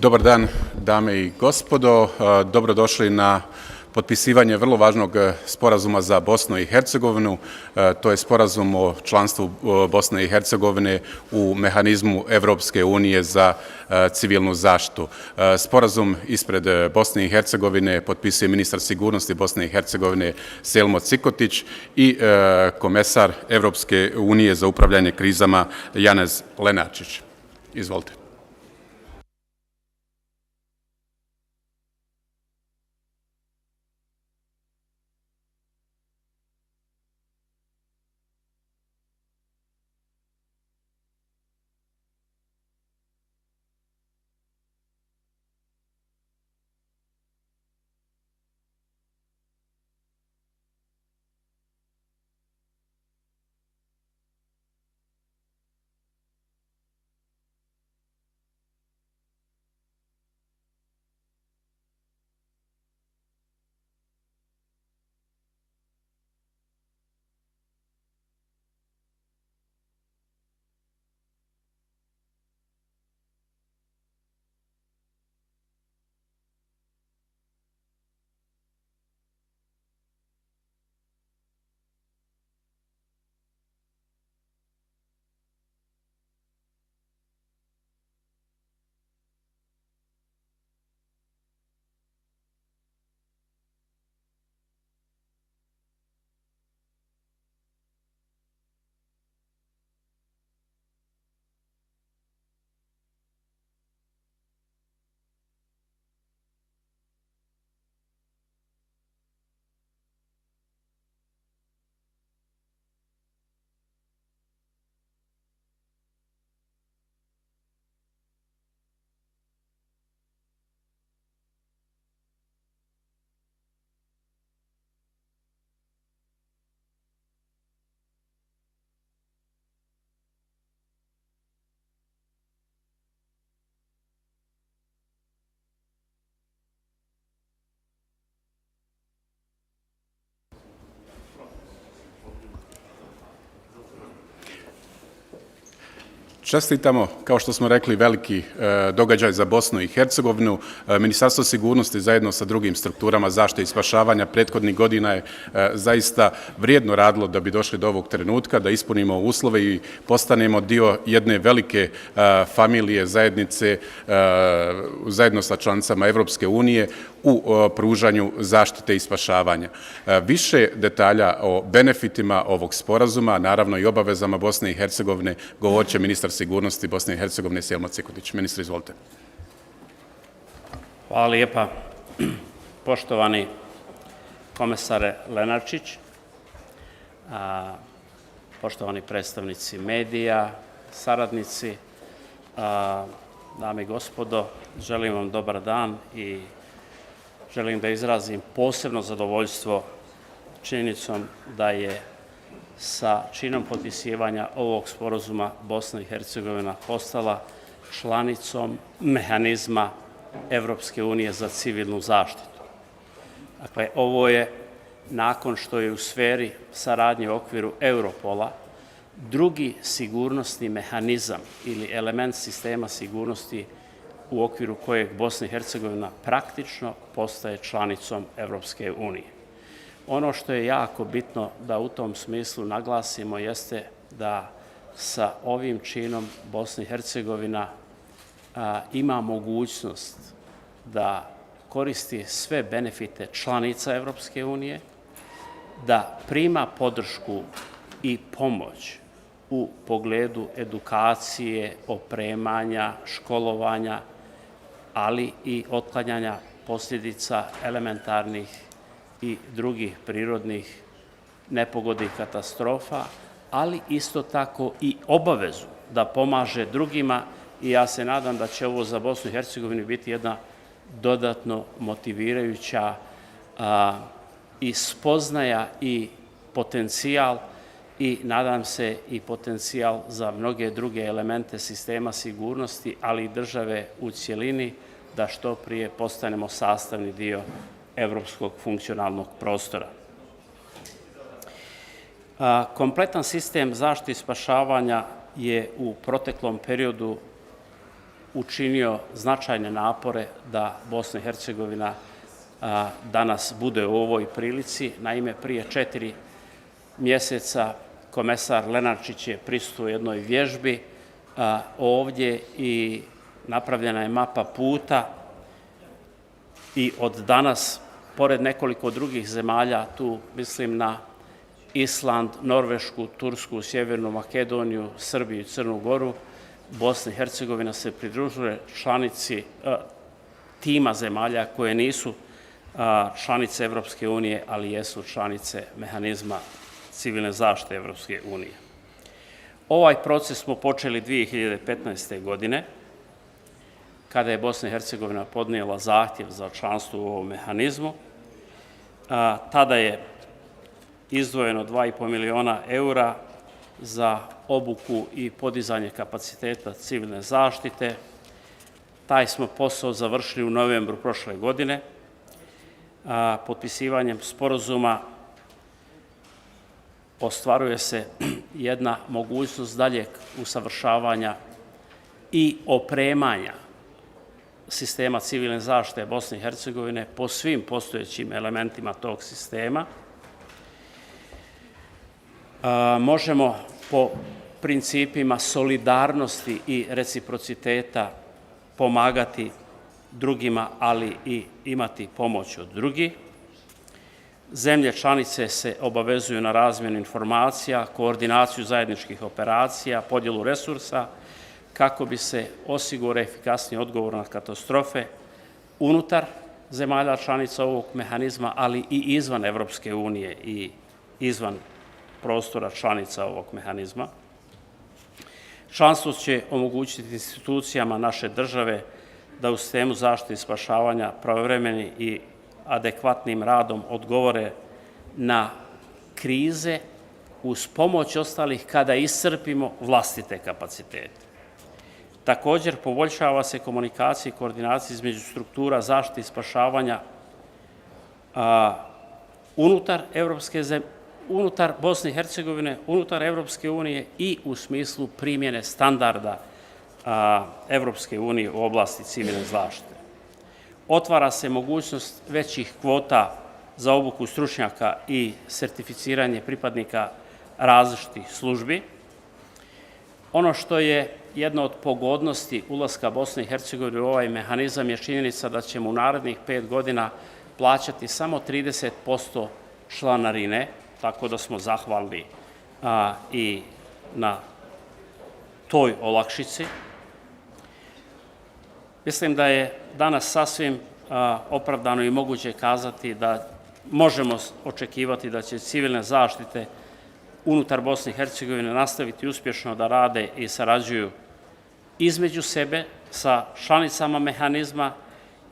Dobar dan, dame i gospodo. Dobrodošli na potpisivanje vrlo važnog sporazuma za Bosnu i Hercegovinu. To je sporazum o članstvu Bosne i Hercegovine u mehanizmu Evropske unije za civilnu zaštitu. Sporazum ispred Bosne i Hercegovine potpisuje ministar sigurnosti Bosne i Hercegovine Selmo Cikotić i komesar Evropske unije za upravljanje krizama Janez Lenarčić. Izvolite. Čestitamo, kao što smo rekli, veliki događaj za Bosnu i Hercegovinu. Ministarstvo sigurnosti zajedno sa drugim strukturama zaštite i spašavanja prethodnih godina je zaista vrijedno radilo da bi došli do ovog trenutka, da ispunimo uslove i postanemo dio jedne velike familije zajednice zajedno sa članicama Evropske unije u pružanju zaštite i spašavanja. Više detalja o benefitima ovog sporazuma, naravno i obavezama Bosne i Hercegovine, govorit će ministar sigurnosti Bosne i Hercegovine Selmo Cikotić. Ministre, izvolite. Hvala lijepa. Poštovani komesare Lenarčić, poštovani predstavnici medija, saradnici, dame i gospodo, želim vam dobar dan i želim da izrazim posebno zadovoljstvo činjenicom da je sa činom potpisivanja ovog sporazuma Bosna i Hercegovina postala članicom mehanizma Evropske unije za civilnu zaštitu. Dakle, ovo je, nakon što je u sferi saradnje u okviru Europola, drugi sigurnosni mehanizam ili element sistema sigurnosti u okviru kojeg Bosna i Hercegovina praktično postaje članicom Evropske unije. Ono što je jako bitno da u tom smislu naglasimo jeste da sa ovim činom Bosna i Hercegovina ima mogućnost da koristi sve benefite članica Evropske unije, da prima podršku i pomoć u pogledu edukacije, opremanja, školovanja, ali i otklanjanja posljedica elementarnih i drugih prirodnih nepogodi i katastrofa, ali isto tako i obavezu da pomaže drugima i ja se nadam da će ovo za Bosnu i Hercegovinu biti jedna dodatno motivirajuća i spoznaja i potencijal i nadam se i potencijal za mnoge druge elemente sistema sigurnosti, ali i države u cjelini, da što prije postanemo sastavni dio evropskog funkcionalnog prostora. Kompletan sistem zaštite i spašavanja je u proteklom periodu učinio značajne napore da Bosna i Hercegovina danas bude u ovoj prilici. Naime, prije 4 mjeseca komesar Lenarčić je prisustvovao jednoj vježbi ovdje i napravljena je mapa puta i od danas, pored nekoliko drugih zemalja, tu mislim na Island, Norvešku, Tursku, Sjevernu Makedoniju, Srbiju i Crnu Goru, Bosna i Hercegovina se pridružuje članici tima zemalja koje nisu članice Evropske unije, ali jesu članice mehanizma civilne zaštite Evropske unije. Ovaj proces smo počeli 2015. godine, kada je Bosna i Hercegovina podnijela zahtjev za članstvo u ovom mehanizmu. Tada je izdvojeno 2,5 miliona eura za obuku i podizanje kapaciteta civilne zaštite. Taj smo posao završili u novembru prošle godine. Potpisivanjem sporazuma ostvaruje se jedna mogućnost daljeg usavršavanja i opremanja sistema civilne zaštite Bosne i Hercegovine po svim postojećim elementima tog sistema. Možemo po principima solidarnosti i reciprociteta pomagati drugima, ali i imati pomoć od drugih. Zemlje članice se obavezuju na razmjenu informacija, koordinaciju zajedničkih operacija, podjelu resursa, kako bi se osigurao efikasniji odgovor na katastrofe unutar zemalja članica ovog mehanizma, ali i izvan Evropske unije i izvan prostora članica ovog mehanizma. Članstvo će omogućiti institucijama naše države da u sistemu zaštite i spašavanja pravovremeni i adekvatnim radom odgovore na krize uz pomoć ostalih kada iscrpimo vlastite kapacitete. Također, poboljšava se komunikacija i koordinacija između struktura zaštite i spašavanja unutar Bosne i Hercegovine, unutar Evropske unije i u smislu primjene standarda Evropske unije u oblasti civilne zaštite. Otvara se mogućnost većih kvota za obuku stručnjaka i sertificiranje pripadnika različitih službi. Ono što je jedna od pogodnosti ulaska Bosne i Hercegovine u ovaj mehanizam je činjenica da ćemo u narednih 5 godina plaćati samo 30% članarine, tako da smo zahvalni i na toj olakšici. Mislim da je danas sasvim opravdano i moguće kazati da možemo očekivati da će civilne zaštite unutar Bosne i Hercegovine nastaviti uspješno da rade i sarađuju između sebe sa članicama mehanizma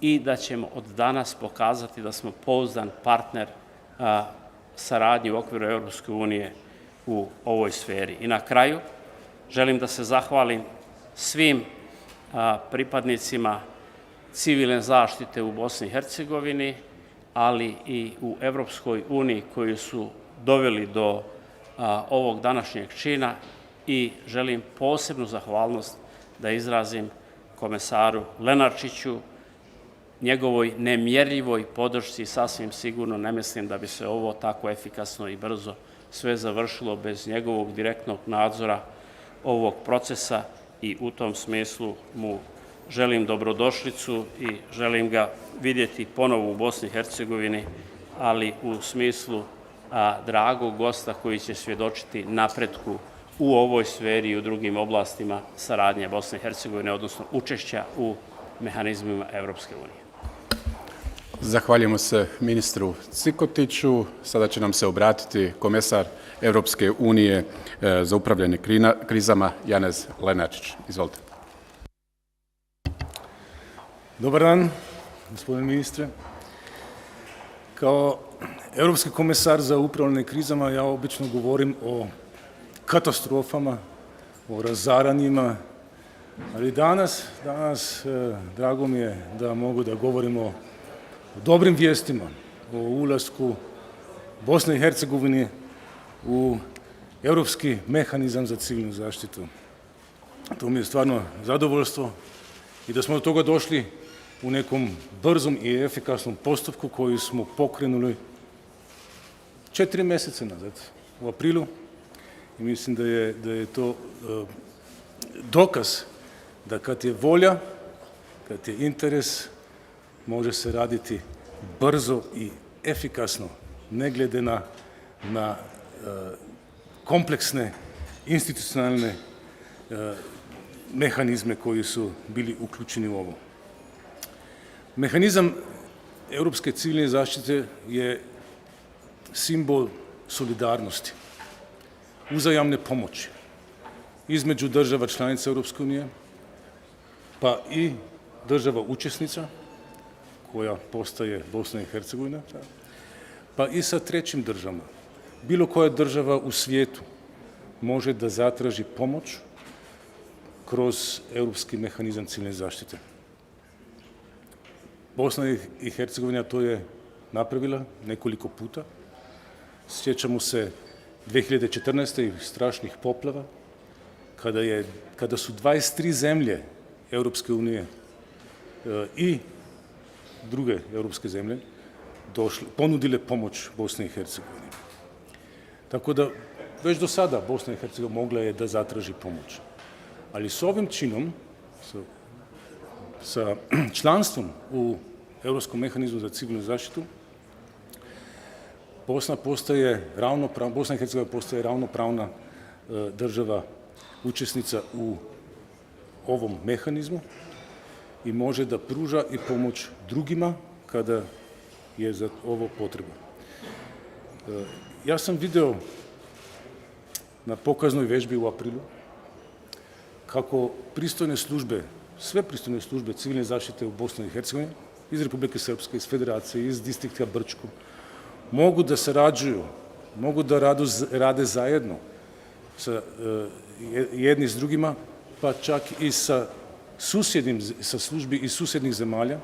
i da ćemo od danas pokazati da smo pouzdan partner saradnje u okviru Evropske unije u ovoj sferi. I na kraju želim da se zahvalim svim pripadnicima civilne zaštite u Bosni i Hercegovini, ali i u Evropskoj uniji koji su doveli do ovog današnjeg čina i želim posebnu zahvalnost da izrazim komesaru Lenarčiću, njegovoj nemjerljivoj podršci. Sasvim sigurno ne mislim da bi se ovo tako efikasno i brzo sve završilo bez njegovog direktnog nadzora ovog procesa i u tom smislu mu želim dobrodošlicu i želim ga vidjeti ponovo u Bosni i Hercegovini, ali u smislu dragog gosta koji će svjedočiti napretku u ovoj sferi i u drugim oblastima saradnje Bosne i Hercegovine, odnosno učešća u mehanizmima Evropske unije. Zahvaljujemo se ministru Cikotiću. Sada će nam se obratiti komesar Evropske unije za upravljanje krizama Janez Lenarčić. Izvolite. Dobar dan, gospodine ministre. Kao Europski komesar za upravljanje krizama ja obično govorim o katastrofama, o razaranjima, ali danas drago mi je da mogu da govorimo o dobrim vijestima, o ulasku Bosne i Hercegovine u Europski mehanizam za civilnu zaštitu. To mi je stvarno zadovoljstvo i da smo do toga došli u nekom brzom i efikasnom postupku koji smo pokrenuli 4 mjeseca nazad, u aprilu, i mislim da je to dokaz da kad je volja, kad je interes, može se raditi brzo i efikasno, ne glede na kompleksne institucionalne mehanizme koji su bili uključeni u ovo. Mehanizam Europske civilne zaštite je simbol solidarnosti, uzajamne pomoći između država članica Europske unije, pa i država učesnica, koja postaje Bosna i Hercegovina, pa i sa trećim državama. Bilo koja država u svijetu može da zatraži pomoć kroz Europski mehanizam civilne zaštite. Bosna i Hercegovina to je napravila nekoliko puta. Sjećamo se 2014. strašnih poplava, kada su 23 zemlje Europske unije i druge europske zemlje ponudile pomoć Bosni i Hercegovini. Tako da već do sada Bosna i Hercegovina mogla je da zatraži pomoć. Ali s ovim činom, sa članstvom u Europskom mehanizmu za civilnu zaštitu, Bosna i Hercegovina postaje ravnopravna država učesnica u ovom mehanizmu i može da pruža i pomoć drugima kada je za ovo potreba. Ja sam video na pokaznoj vežbi u aprilu kako pristojne službe, sve pristojne službe civilne zaštite u Bosni i Hercegovini, iz Republike Srpske, iz Federacije, iz distrikta Brčko, mogu da sarađuju, mogu da rade zajedno jedni s drugima, pa čak i sa službi iz susjednih zemalja.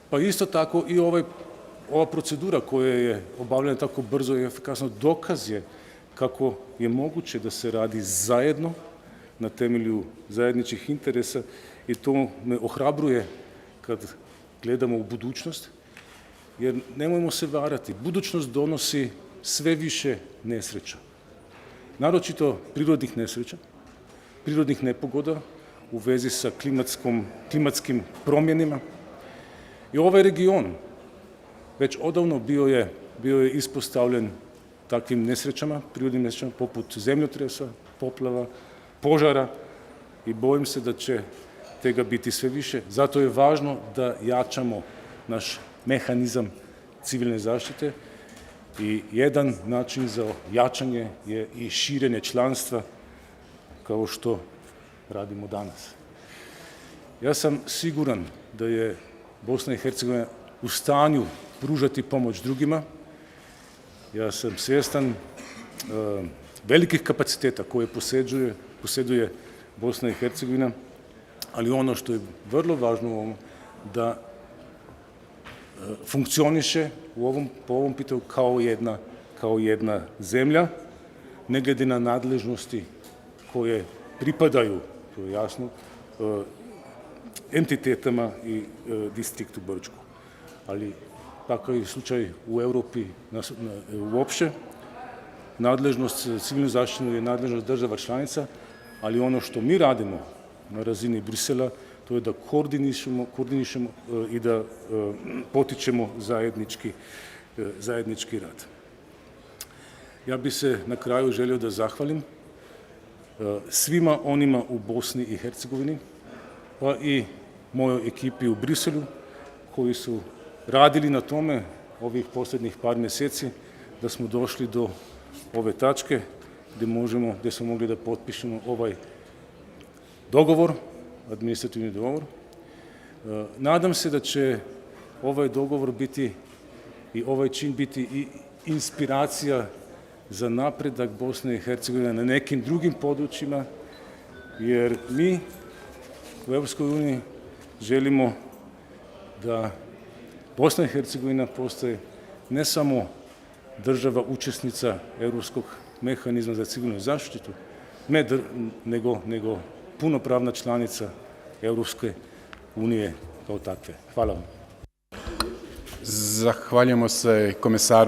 Pa isto tako i ova procedura koja je obavljena tako brzo i efikasno dokaz je kako je moguće da se radi zajedno na temelju zajedničkih interesa i to me ohrabruje kad gledamo u budućnost, jer nemojmo se varati, budućnost donosi sve više nesreća. Naročito prirodnih nesreća, prirodnih nepogoda u vezi sa klimatskim promjenima. I ovaj region već odavno bio je ispostavljen takvim nesrećama, prirodnim nesrećama poput zemljotresa, poplava, požara i bojim se da će tega biti sve više. Zato je važno da jačamo naš mehanizam civilne zaštite i jedan način za jačanje je i širenje članstva kao što radimo danas. Ja sam siguran da je Bosna i Hercegovina u stanju pružati pomoć drugima. Ja sam svjestan velikih kapaciteta koje posjeduje Bosna i Hercegovina, ali ono što je vrlo važno u ovom, da funkcioniše po ovom pitanju kao jedna zemlja, ne glede na nadležnosti koje pripadaju, to je jasno, entitetama i distriktu Brčko. Ali takav je slučaj u Europi uopšte. Nadležnost civilne zaštite je nadležnost država članica, ali ono što mi radimo na razini Brisela, to je da koordinišemo i da potičemo zajednički rad. Ja bi se na kraju želio da zahvalim svima onima u Bosni i Hercegovini, pa i mojoj ekipi u Briselu, koji su radili na tome ovih posljednjih par mjeseci, da smo došli do ove tačke gdje smo mogli da potpišemo ovaj dogovor, administrativni dogovor. Nadam se da će ovaj dogovor biti i ovaj čin biti i inspiracija za napredak Bosne i Hercegovine na nekim drugim područjima, jer mi u Europskoj uniji želimo da Bosna i Hercegovina postaje ne samo država učesnica Europskog mehanizma za civilnu zaštitu, nego punopravna članica Europske unije kao takve. Hvala vam. Zahvaljujemo se komesaru